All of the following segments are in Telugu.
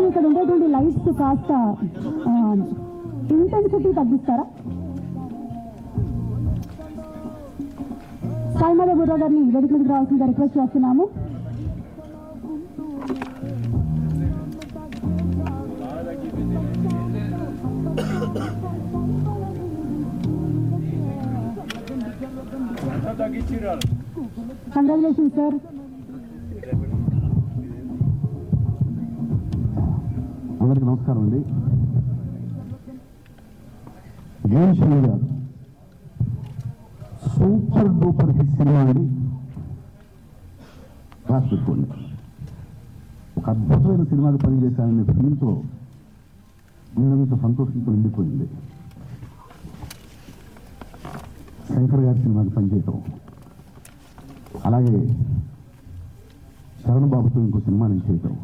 ఇక్కడ ఉండేటువంటి లైట్స్ కాస్త ఇంటెన్సిటీ తగ్గిస్తారా? సాయిమాధవ బుర్రా గారిని వేదిక మీదకి రావాల్సిందిగా రిక్వెస్ట్ చేస్తున్నాము. Congratulation sir. అందరికీ నమస్కారం అండి. జైన్ శైలి గారు సూపర్ డూపర్ హిట్ సినిమా అండి. రాసి పెట్టుకోండి. ఒక అద్భుతమైన సినిమాకి పనిచేశాననే ఫిలింతో ఉన్నంత సంతోషంతో నిండిపోయింది. శంకర్ గారి సినిమాకి పనిచేయటం, అలాగే శరణ్ బాబుతో ఇంకో సినిమా నేను చేయటం,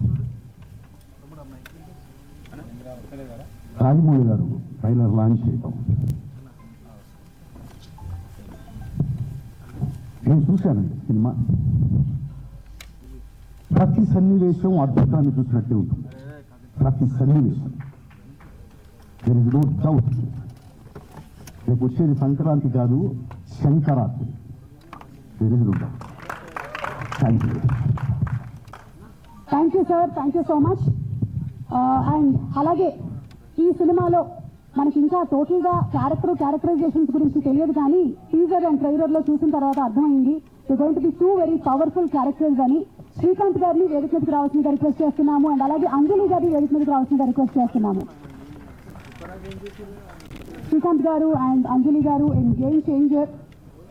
రాజమౌళి గారు ట్రైలర్ లాంచ్ చేయటం, నేను చూశానండి సినిమా. ప్రతి సన్నివేశం అద్భుతాన్ని చూసినట్టే ఉంటుంది. ప్రతి సన్నివేశం దెర్ ఇస్ నో డౌట్. రేపు వచ్చేది సంక్రాంతి కాదు, శంకరాత్రి. There is no doubt. Thank you. Thank you sir, thank you so much. And అలాగే ఈ సినిమాలో మనకి ఇంకా టోటల్గా క్యారెక్టరైజేషన్స్ గురించి తెలియదు, కానీ టీజర్ అండ్ ట్రైలర్లో చూసిన తర్వాత అర్థమైంది they going to be two very powerful characters అని. శ్రీకాంత్ గారిని వేదిక మీదకి రావాల్సిందిగా రిక్వెస్ట్ చేస్తున్నాము. అండ్ అలాగే అంజలి గారిని వేదిక మీదకి రావాల్సిందిగా రిక్వెస్ట్ చేస్తున్నాము. శ్రీకాంత్ గారు and Anjali garu in Game Changer,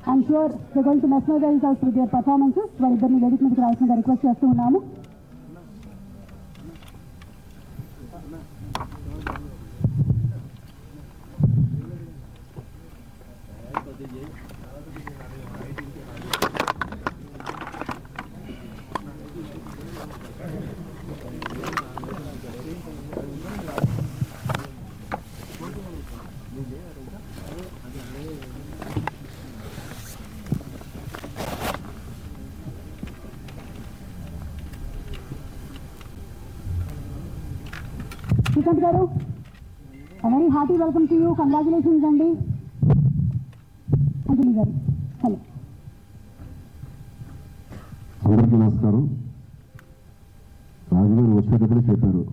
I'm sure they going to mesmerize us with their performances. వారిద్దరిని వేదిక మీదకి రావాల్సిందిగా రిక్వెస్ట్ చేస్తూ ఉన్నాము. శ్రీకాంత్ గారు, very hearty welcome to you. Congratulations అండి. అంజలి గారు, హలో. అందరికీ నమస్కారం. రాజుగారు వచ్చేటప్పుడు చెప్పారు